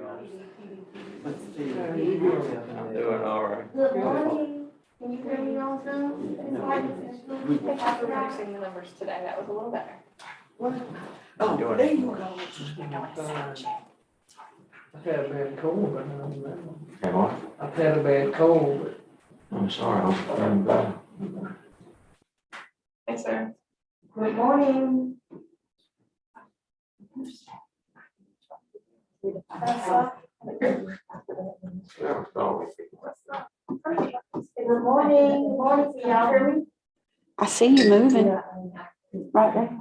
I'm doing all right. Good morning. Can you hear me on Zoom? Thank you for reducing the numbers today. That was a little better. Oh, there you go. I've had a bad cold, but not that. Hey, what? I've had a bad cold, I'm sorry, I'm feeling bad. Yes, sir. Good morning. Good morning. Good morning. Can y'all hear me? I see you moving right there.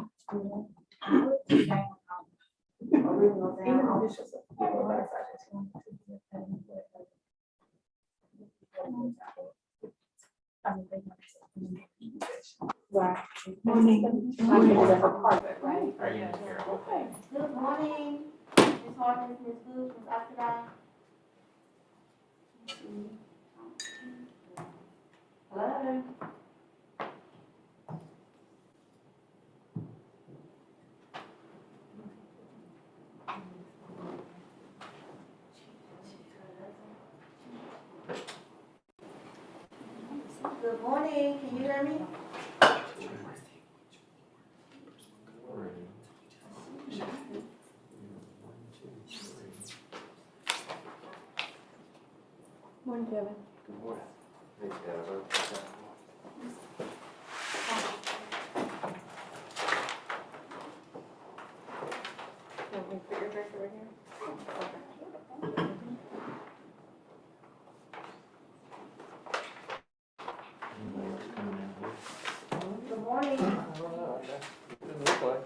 Right. Morning. Are you here? Good morning. Ms. Harkins, Ms. Booth, Ms. Oxidine. Hello. Good morning. Can you hear me? Morning, Kevin. Want me to put your drink over here? Good morning. didn't look like.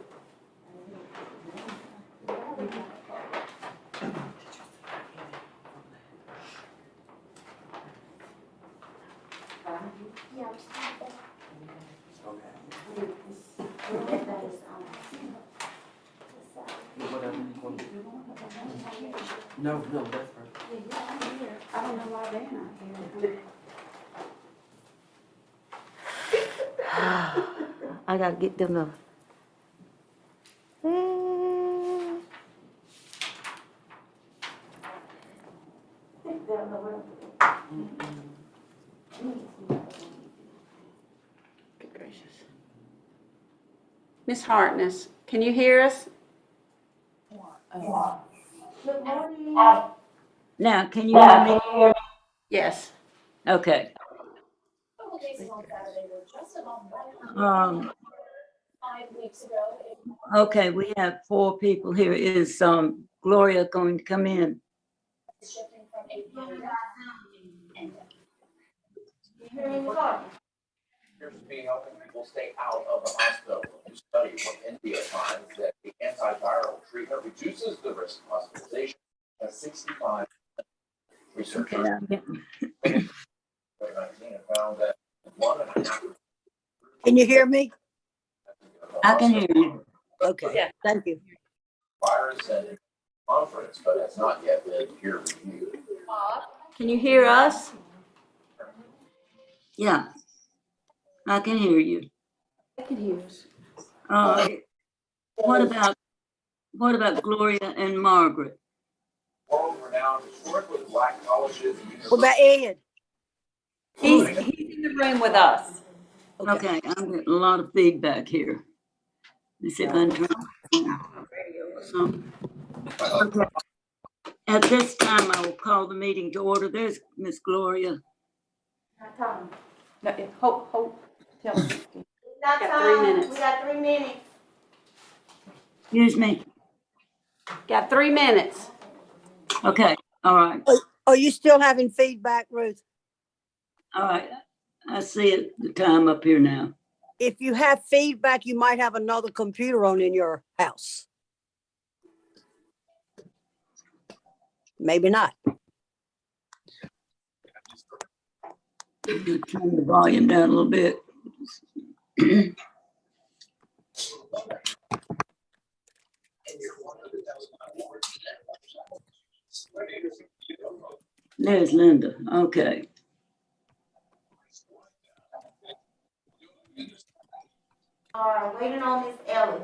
No, that's right. I don't know why they're not here. I gotta get them to. Good gracious. Miss Hartness, can you hear us? Good morning. Now, can you hear me? Yes. Okay. Okay, we have 4 people here. Is Gloria going to come in? Hear me, Ms. Harkins? Appears to be helping people stay out of the hospital. A new study from India finds that the antiviral treatment reduces the risk of hospitalization by 65%. Researchers Okay. COVID-19 have found that 1.5% Can you hear me? I can hear you. Okay, Yeah. thank you. virus and conference, but has not yet been peer reviewed. Can you hear us? Yeah, I can hear you. I can hear us. What about Gloria and Margaret? World-renowned historically black colleges and What about universities. Ed? He's in the room with us. Okay, I'm getting a lot of feedback here. Let's see if I can turn on radio or something. Okay. At this time, I will call the meeting to order. There's Miss Gloria. Not time. No, Hope, tell us. It's not Got time. 3 minutes. We got 3 minutes. Excuse me. Got 3 minutes. Okay, all right, Are you still having feedback, Ruth? all right. I see it, the time up here now. If you have feedback, you might have another computer on in your house. Maybe not. I'm gonna turn the volume down a little bit. There's Linda. Okay. All right, waiting on Miss Ellis.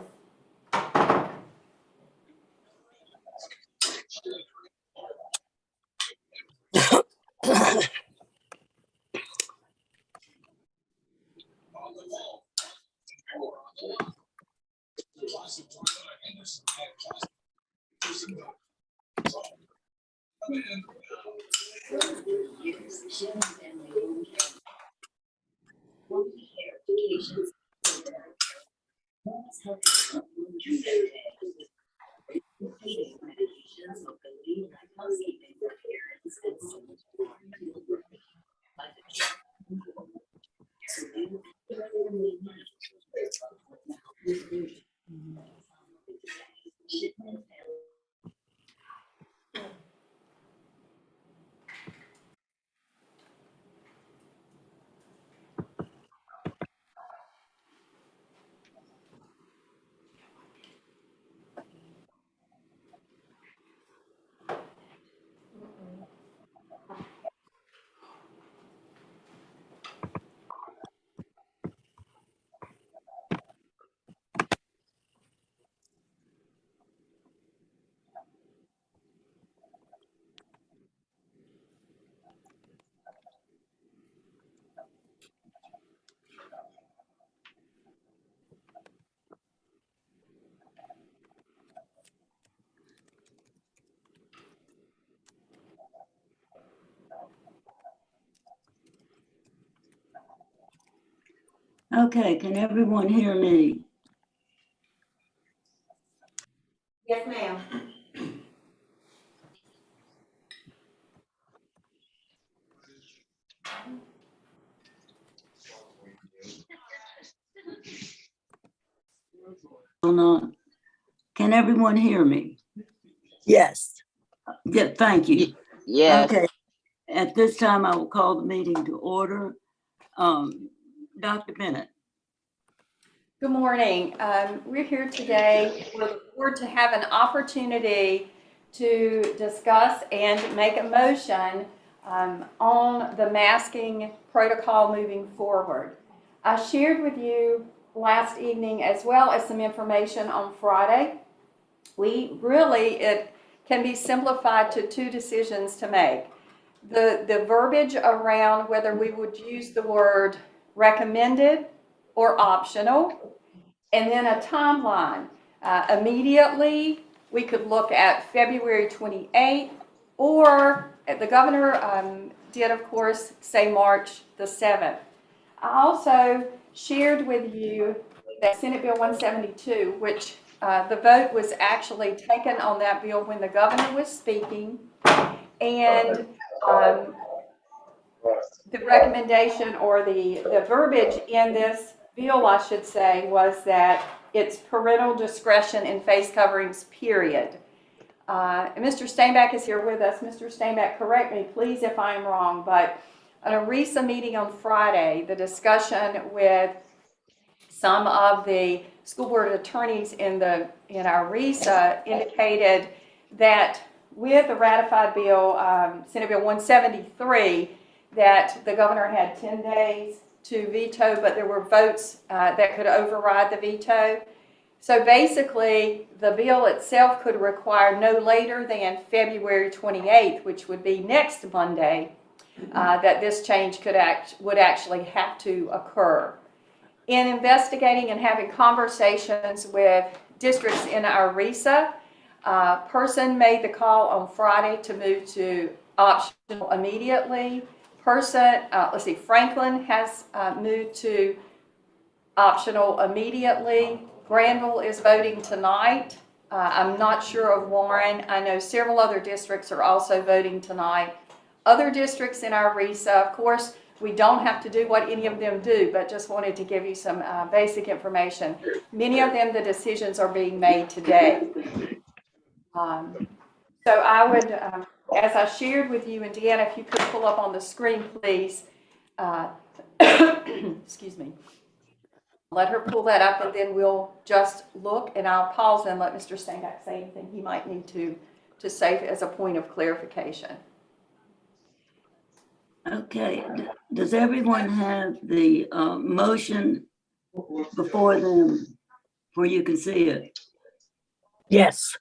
Okay, can everyone hear me? Yes, ma'am. Or not? Can everyone hear me? Yes. Yeah, thank you. Yes. Okay, at this time, I will call the meeting to order. Dr. Bennett. Good morning. We're here today for the board to have an opportunity to discuss and make a motion on the masking protocol moving forward. I shared with you last evening as well as some information on Friday. It can be simplified to two decisions to make. The verbiage around whether we would use the word recommended or optional, and then a timeline. Immediately, we could look at February 28th, or the governor did, of course, say March the 7th. I also shared with you that Senate Bill 172, which the vote was actually taken on that bill when the governor was speaking, and the recommendation or the verbiage in this bill, I should say, was that it's parental discretion in face coverings, period. Mr. Steinbach is here with us. Mr. Steinbach, correct me, please, if I'm wrong, but at a RESA meeting on Friday, the discussion with some of the school board attorneys in our RESA indicated that with the ratified bill, Senate Bill 173, that the governor had 10 days to veto, but there were votes that could override the veto. So basically, the bill itself could require no later than February 28th, which would be next Monday, that this change would actually have to occur. In investigating and having conversations with districts in our RESA, person made the call on Friday to move to optional immediately. Franklin has moved to optional immediately. Granville is voting tonight. I'm not sure of Warren. I know several other districts are also voting tonight. Other districts in our RESA, of course, we don't have to do what any of them do, but just wanted to give you some basic information. Many of them, the decisions are being made today. So I would, as I shared with you, and Deanna, if you could pull up on the screen, please. Excuse me. Let her pull that up, and then we'll just look, and I'll pause and let Mr. Steinbach say anything he might need to say as a point of clarification. Okay, does everyone have the motion before them where you can see it? Yes.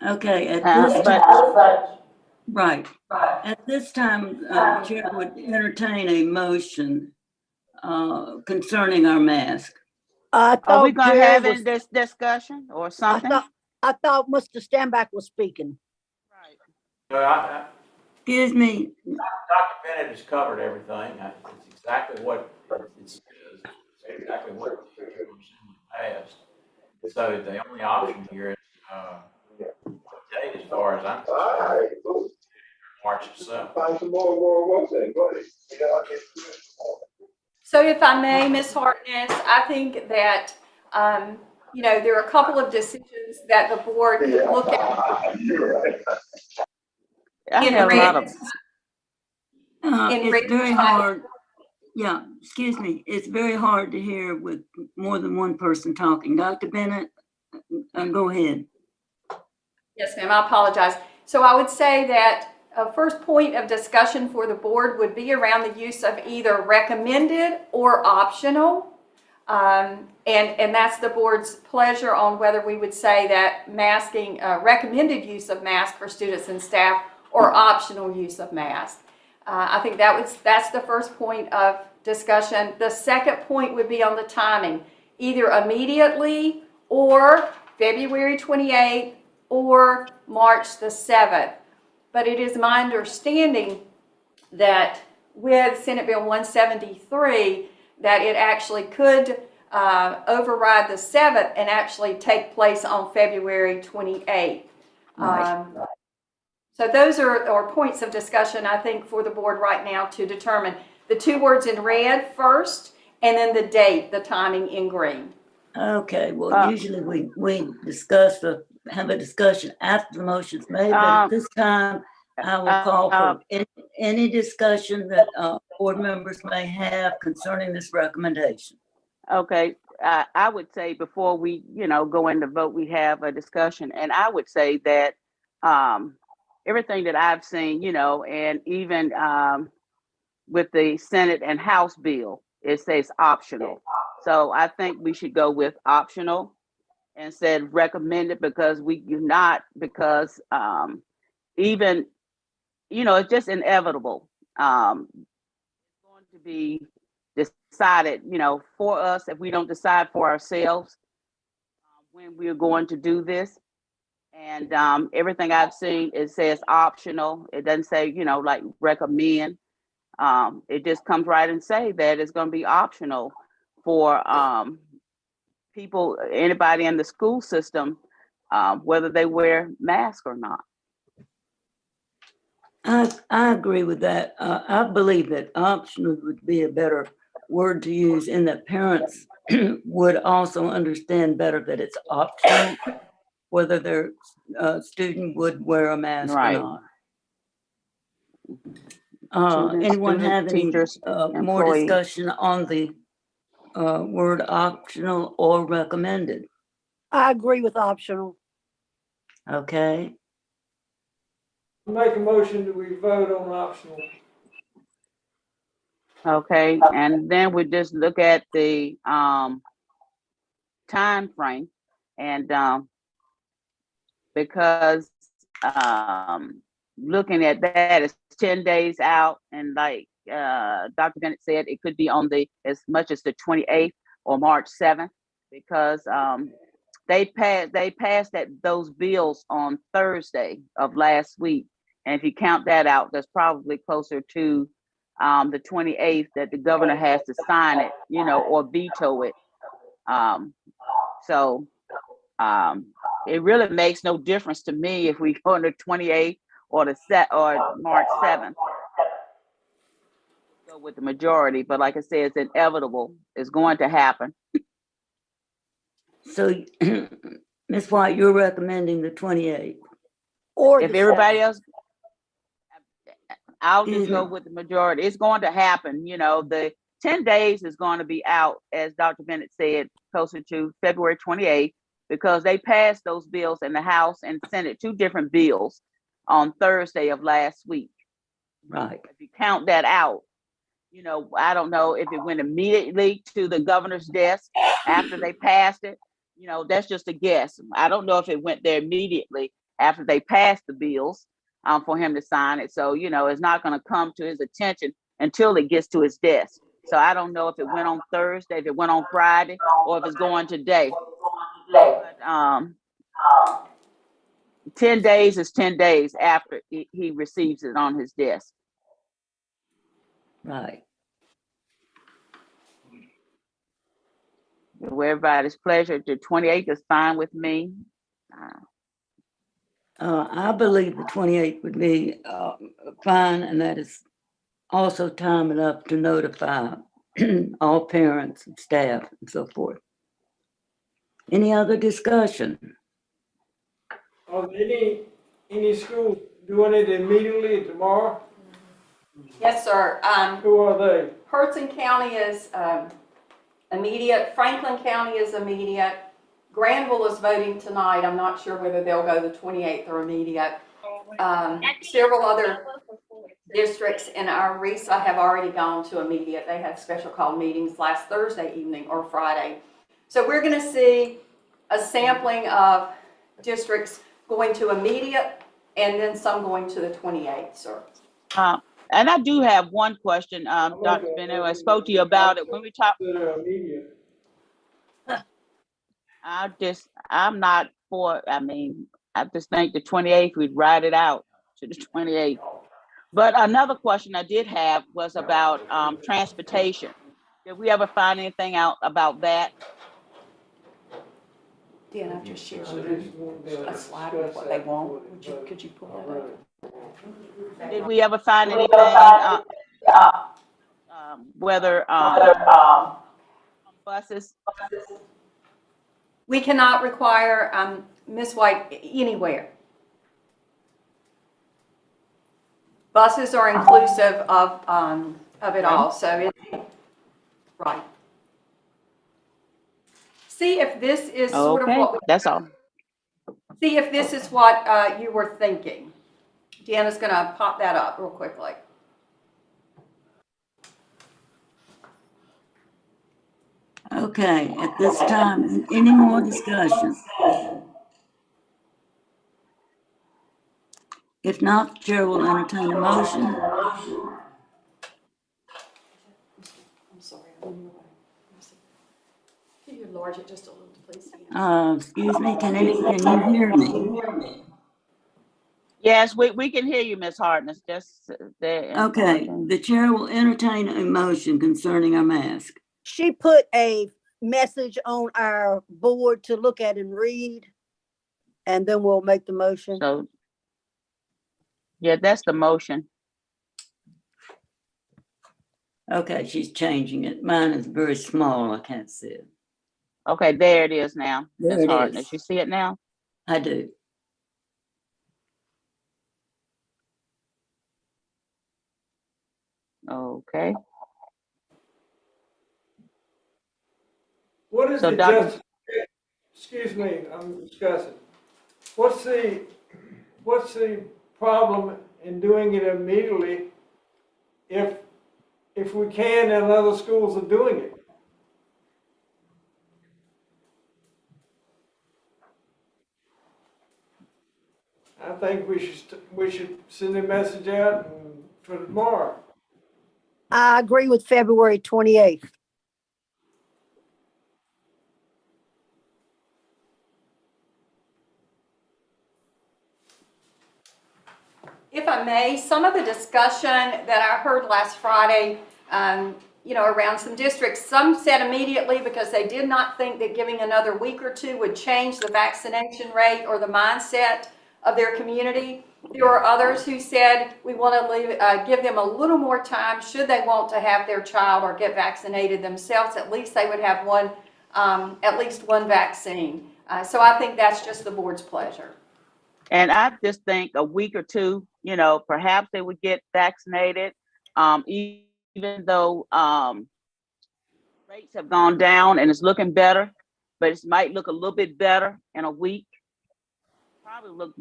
Okay, at this time, right. At this time, the chair would entertain a motion concerning our mask. I Are we thought gonna Jerry have was, this discussion or something? I thought Mr. Steinbach was speaking. Right. No, Excuse me, Dr. Bennett has covered everything. It's exactly what it says. It's exactly what the passed. So the only option here is, date as far as I'm concerned, March the 7th. So if I may, Ms. Hartness, I think that, there are a couple of decisions that the board could look at. I have a lot of, In It's reading very my- hard. Yeah, excuse me. It's very hard to hear with more than one person talking. Dr. Bennett, go ahead. Yes, ma'am, I apologize. So I would say that a first point of discussion for the board would be around the use of either recommended or optional. And that's the board's pleasure on whether we would say that masking, recommended use of mask for students and staff or optional use of mask. I think that's the first point of discussion. The second point would be on the timing, either immediately or February 28th or March the 7th. But it is my understanding that with Senate Bill 173, that it actually could override the 7th and actually take place on February 28th. Right. So those are points of discussion, I think, for the board right now to determine the two words in red first, and then the date, the timing in green. Okay, well, usually we have a discussion after the motion's made, but at this time, I will call for any discussion that board members may have concerning this recommendation. okay, I would say before we, go into vote, we have a discussion. And I would say that everything that I've seen, and even with the Senate and House bill, it says optional. So I think we should go with optional instead recommended, because even, it's just inevitable. It's going to be decided, for us, if we don't decide for ourselves when we're going to do this. And everything I've seen, it says optional. It doesn't say, like recommend. It just comes right and say that it's going to be optional for people, anybody in the school system, whether they wear masks or not. I agree with that. I believe that optional would be a better word to use, and that parents would also understand better that it's optional, whether their student would wear a mask Right. or not. Anyone have any teachers, more employees. discussion on the word optional or recommended? I agree with optional. Okay, Make a motion that we vote on optional. Okay, and then we just look at the time frame, and because looking at that, it's 10 days out, and like Dr. Bennett said, it could be on as much as the 28th or March 7th, because they passed those bills on Thursday of last week, and if you count that out, that's probably closer to the 28th that the governor has to sign it, or veto it. So it really makes no difference to me if we go on the 28th or or March 7th. Go with the majority, but like I said, it's inevitable. It's going to happen. so Ms. White, you're recommending the 28th. Or If the everybody else, I'll just Excuse go me. with the majority. It's going to happen. The 10 days is going to be out, as Dr. Bennett said, closer to February 28th, because they passed those bills in the House and Senate, two different bills on Thursday of last week. Right. If you count that out, I don't know if it went immediately to the governor's desk after they passed it. That's just a guess. I don't know if it went there immediately after they passed the bills for him to sign it. So, it's not going to come to his attention until it gets to his desk. So I don't know if it went on Thursday, if it went on Friday, or if it's going today. But 10 days is 10 days after he receives it on his desk. Right. everybody's pleasure. The 28th is fine with me. I believe the 28th would be fine, and that is also time enough to notify all parents and staff and so forth. Any other discussion? Are there any schools doing it immediately tomorrow? Yes, sir. Who are they? Hudson County is immediate, Franklin County is immediate, Granville is voting tonight, I'm not sure whether they'll go the 28th or immediate. Several other districts in our RESA have already gone to immediate. They had special call meetings last Thursday evening or Friday. So we're going to see a sampling of districts going to immediate and then some going to the 28th, sir. And I do have one question, Dr. Bennett. I spoke to you about it when we talked. Immediate. I'm not for, I mean, I just think the 28th, we'd ride it out to the 28th. But another question I did have was about transportation. Did we ever find anything out about that? Dan, I've just shared I with just you wanted to a slide with what they discuss want. that Could you pull that up? Did we ever find anything, whether buses? We cannot require Ms. White anywhere. Buses are inclusive of it all, so it's, right. See if this is sort of Okay, what, that's all. see if this is what you were thinking. Deanna's gonna pop that up real quickly. Okay, at this time, any more discussion? If not, Chair will entertain a motion. I'm sorry, I'm in your way. Can you enlarge it just a little, please? Excuse me, can you hear me? Yes, we can hear you, Ms. Hartness. Just there. Okay, the chair will entertain a motion concerning our mask. She put a message on our board to look at and read, and then we'll make the motion. So, yeah, that's the motion. Okay, she's changing it. Mine is very small, I can't see it. Okay, there it is now, There Ms. it Hartness. is. You see it now? I do. Okay. What is So, the Dr. excuse me, I'm discussing. What's the problem in doing it immediately if we can and other schools are doing it? I think we should send a message out for tomorrow. I agree with February 28th. If I may, some of the discussion that I heard last Friday, around some districts, some said immediately because they did not think that giving another week or two would change the vaccination rate or the mindset of their community. There were others who said we want to give them a little more time should they want to have their child or get vaccinated themselves. At least they would have at least one vaccine. So I think that's just the board's pleasure. And I just think a week or two, perhaps they would get vaccinated, even though rates have gone down and it's looking better, but it might look a little bit better in a week, probably look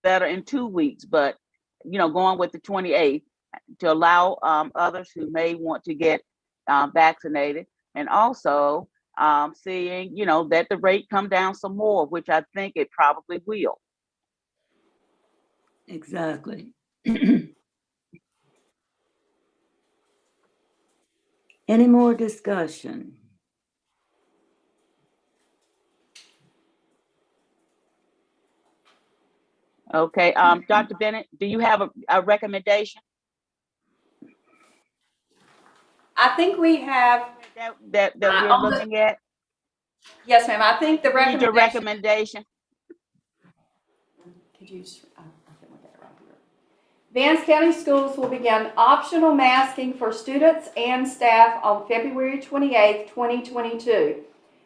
better in 2 weeks, but, going with the 28th to allow others who may want to get vaccinated, and also seeing, that the rate come down some more, which I think it probably will. Exactly. Any more discussion? Okay, Dr. Bennett, do you have a recommendation? I think we have That we're looking at? Yes, ma'am, I think the Read your recommendation. recommendation. Could you, I can look at it right here. Vance County Schools will begin optional masking for students and staff on February 28th, 2022.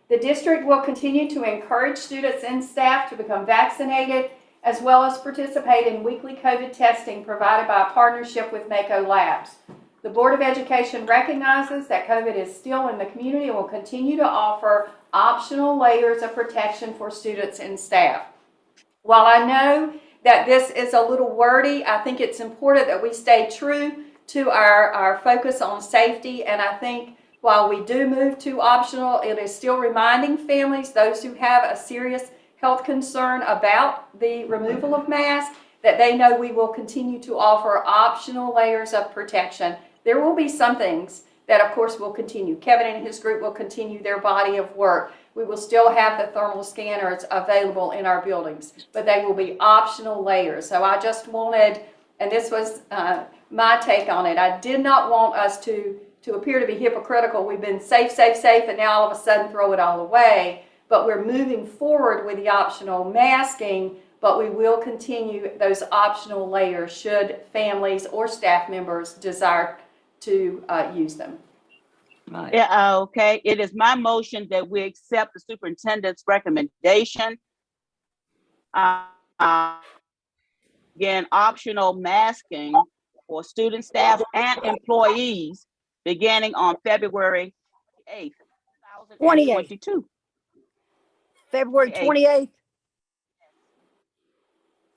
The district will continue to encourage students and staff to become vaccinated, as well as participate in weekly COVID testing provided by a partnership with Mako Labs. The Board of Education recognizes that COVID is still in the community and will continue to offer optional layers of protection for students and staff. While I know that this is a little wordy, I think it's important that we stay true to our focus on safety. And I think while we do move to optional, it is still reminding families, those who have a serious health concern about the removal of masks, that they know we will continue to offer optional layers of protection. There will be some things that, of course, will continue. Kevin and his group will continue their body of work. We will still have the thermal scanners available in our buildings, but they will be optional layers. So I just wanted, and this was my take on it, I did not want us to appear to be hypocritical. We've been safe, safe, safe, and now all of a sudden throw it all away. But we're moving forward with the optional masking, but we will continue those optional layers should families or staff members desire to use them. Right. Yeah, okay. It is my motion that we accept the superintendent's recommendation. Again, optional masking for student, staff, and employees beginning on February 8th, 2022. February 28th. 28th.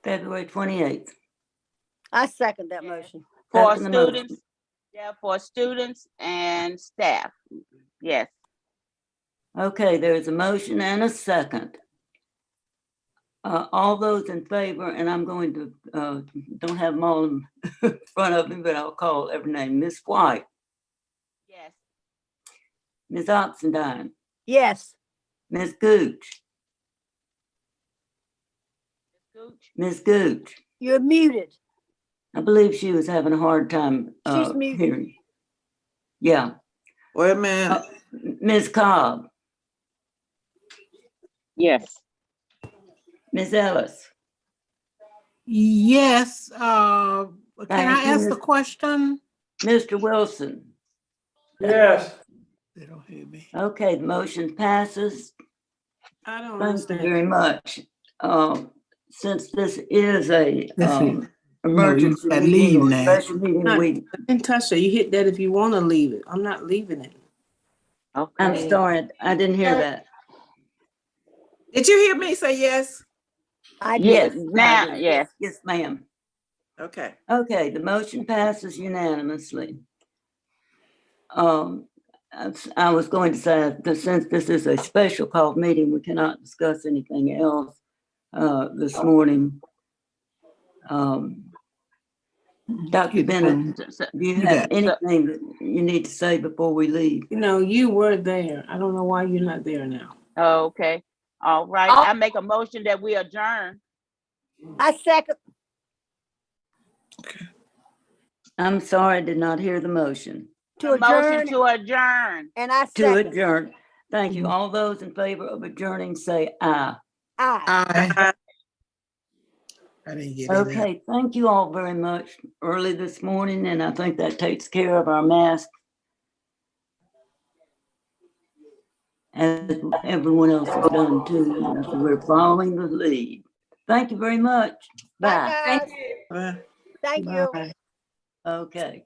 February 28th. I second that Yeah. motion. For Second the motion. students, yeah, for students and staff. Yes. Okay, there's a motion and a second. All those in favor, and I'm going to, don't have them all in front of me, but I'll call every name. Ms. White, Yes. Ms. Oxendine, Yes. Ms. Gooch, Gooch. Ms. Gooch. You're muted. I believe she was having a hard time She's muted. hearing. Yeah. Wait a minute. Ms. Cobb, Yes. Ms. Ellis. Yes, can I Thank you, ask the Ms. question? Mr. Wilson. Yes. They don't hear me. Okay, the motion passes. I don't Thank you understand. very much. Since this is a Listen, emergency gotta meeting leave or now. special meeting, No. we, Didn't touch it. You hit that if you want to leave it. I'm not leaving it. Okay. I'm sorry, I didn't hear that. Did you hear me say yes? I Yes, did. Now, I did. yes. Yes, ma'am. Okay. Okay, the motion passes unanimously. I was going to say that since this is a special call meeting, we cannot discuss anything else this morning. Dr. Bennett, do you have anything that you need to say before we leave? You know, you were there. I don't know why you're not there now. Okay. All right. I make a motion that we adjourn. I second. I'm sorry, I did not hear the motion. To A motion adjourn, to adjourn. and I To second. adjourn. Thank you. All those in favor of adjourning, say aye. Aye. I didn't get it. Okay, thank you all very much early this morning, and I think that takes care of our mask. And everyone else has done too, and so we're following the lead. Thank you very much. Bye. Bye, guys. Bye. Thank you. Bye. Okay.